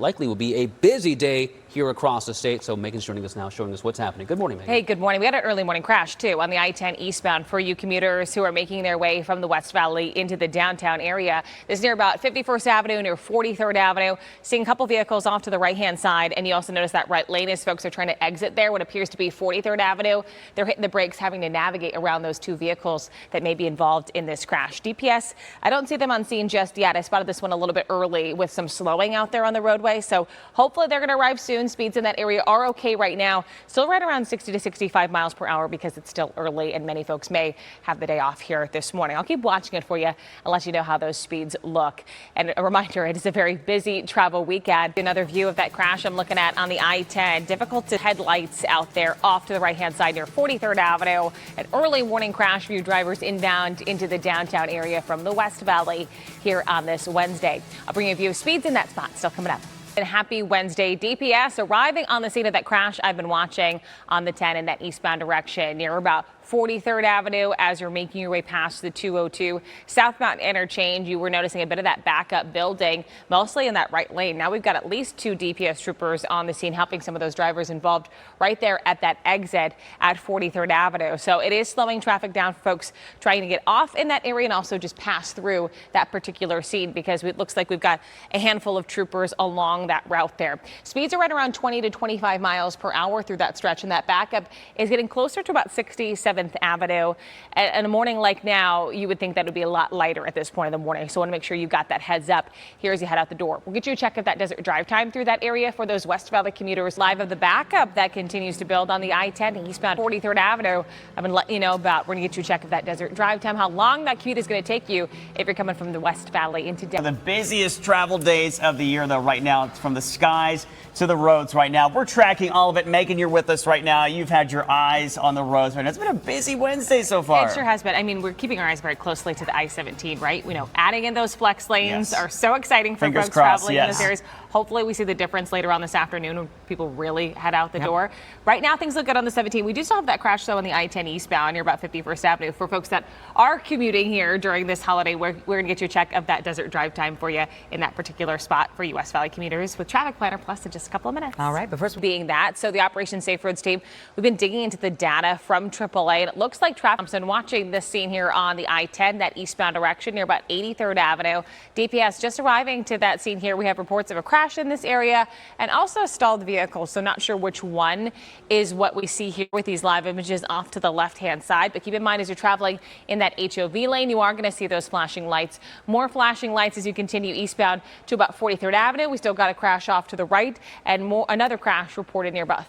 Likely will be a busy day here across the state. So Megan's joining us now, showing us what's happening. Good morning, Megan. Hey, good morning. We had an early morning crash, too, on the I-10 eastbound for you commuters who are making their way from the West Valley into the downtown area. This is near about 51st Avenue, near 43rd Avenue. Seeing a couple vehicles off to the right-hand side. And you also notice that right lane as folks are trying to exit there, what appears to be 43rd Avenue. They're hitting the brakes, having to navigate around those two vehicles that may be involved in this crash. DPS, I don't see them on scene just yet. I spotted this one a little bit early with some slowing out there on the roadway. So hopefully they're going to arrive soon. Speeds in that area are okay right now. Still right around 60 to 65 miles per hour because it's still early and many folks may have the day off here this morning. I'll keep watching it for you and let you know how those speeds look. And a reminder, it is a very busy travel weekend. Another view of that crash I'm looking at on the I-10. Difficult to headlights out there off to the right-hand side near 43rd Avenue. An early morning crash for you drivers inbound into the downtown area from the West Valley here on this Wednesday. I'll bring you a view of speeds in that spot. Still coming up. And happy Wednesday. DPS arriving on the scene of that crash I've been watching on the 10 in that eastbound direction near about 43rd Avenue as you're making your way past the 202 southbound interchange. You were noticing a bit of that backup building, mostly in that right lane. Now we've got at least 2 DPS troopers on the scene helping some of those drivers involved right there at that exit at 43rd Avenue. So it is slowing traffic down for folks trying to get off in that area and also just pass through that particular scene because it looks like we've got a handful of troopers along that route there. Speeds are right around 20 to 25 miles per hour through that stretch, and that backup is getting closer to about 67th Avenue. And a morning like now, you would think that would be a lot lighter at this point in the morning. So I want to make sure you got that heads up here as you head out the door. We'll get you a check of that desert drive time through that area for those West Valley commuters. Live of the backup that continues to build on the I-10 eastbound 43rd Avenue. I'm going to let you know about, we're going to get you a check of that desert drive time, how long that commute is going to take you if you're coming from the West Valley into downtown. The busiest travel days of the year, though, right now. It's from the skies to the roads right now. We're tracking all of it. Megan, you're with us right now. You've had your eyes on the roads right now. It's been a busy Wednesday so far. It sure has been. I mean, we're keeping our eyes very closely to the I-17, right? You know, adding in those flex lanes are so exciting for Fingers folks crossed, traveling in those areas. Hopefully we see the difference later on this afternoon when people really head out the door. Right now, things look good on the 17. We do still have that crash, though, on the I-10 eastbound near about 51st Avenue. For folks that are commuting here during this holiday, we're going to get you a check of that desert drive time for you in that particular spot for you West Valley commuters with Traffic Planner Plus in just a couple of minutes. All right, but first being that, so the Operation Safe Roads team, we've been digging into the data from AAA, and it looks like traffic. I'm watching this scene here on the I-10, that eastbound direction near about 83rd Avenue. DPS just arriving to that scene here. We have reports of a crash in this area and also a stalled vehicle. So not sure which one is what we see here with these live images off to the left-hand side. But keep in mind, as you're traveling in that HOV lane, you are going to see those flashing lights. More flashing lights as you continue eastbound to about 43rd Avenue. We still got a crash off to the right and another crash reported near about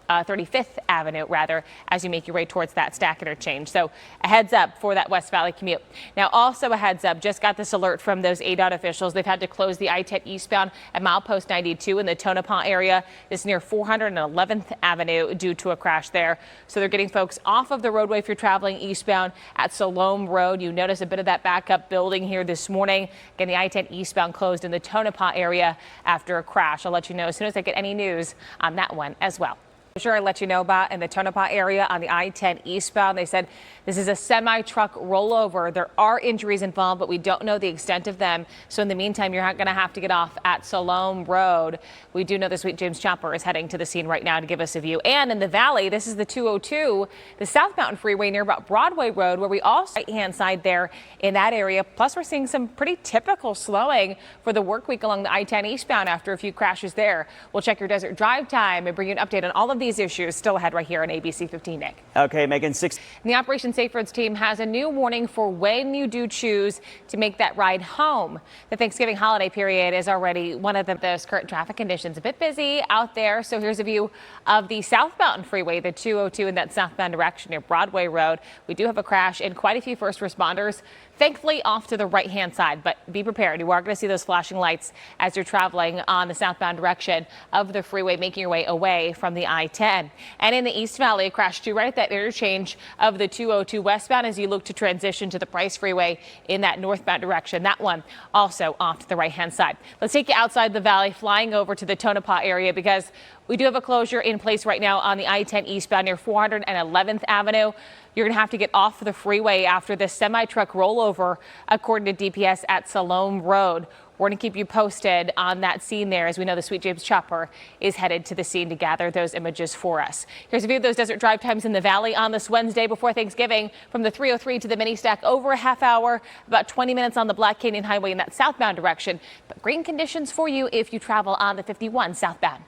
35th Avenue, rather, as you make your way towards that stack interchange. So a heads up for that West Valley commute. Now, also a heads up, just got this alert from those ADOT officials. They've had to close the I-10 eastbound at milepost 92 in the Tonopah area. This is near 411th Avenue due to a crash there. So they're getting folks off of the roadway if you're traveling eastbound at Salome Road. You notice a bit of that backup building here this morning. Again, the I-10 eastbound closed in the Tonopah area after a crash. I'll let you know as soon as I get any news on that one as well. I'm sure I let you know about in the Tonopah area on the I-10 eastbound. They said this is a semi-truck rollover. There are injuries involved, but we don't know the extent of them. So in the meantime, you're not going to have to get off at Salome Road. We do know this week James Chopper is heading to the scene right now to give us a view. And in the valley, this is the 202, the South Mountain Freeway near about Broadway Road, where we also right-hand side there in that area. Plus, we're seeing some pretty typical slowing for the work week along the I-10 eastbound after a few crashes there. We'll check your desert drive time and bring you an update on all of these issues still ahead right here on ABC 15, Nick. Okay, Megan, 6. The Operation Safe Roads team has a new warning for when you do choose to make that ride home. The Thanksgiving holiday period is already one of those current traffic conditions. A bit busy out there. So here's a view of the South Mountain Freeway, the 202 in that southbound direction near Broadway Road. We do have a crash and quite a few first responders, thankfully off to the right-hand side, but be prepared. You are going to see those flashing lights as you're traveling on the southbound direction of the freeway, making your way away from the I-10. And in the East Valley, a crash too right at that interchange of the 202 westbound as you look to transition to the Price Freeway in that northbound direction. That one also off to the right-hand side. Let's take you outside the valley, flying over to the Tonopah area because we do have a closure in place right now on the I-10 eastbound near 411th Avenue. You're going to have to get off the freeway after this semi-truck rollover, according to DPS at Salome Road. We're going to keep you posted on that scene there, as we know the Sweet James Chopper is headed to the scene to gather those images for us. Here's a view of those desert drive times in the valley on this Wednesday before Thanksgiving. From the 303 to the mini stack, over a half hour, about 20 minutes on the Black Canyon Highway in that southbound direction. But green conditions for you if you travel on the 51 southbound.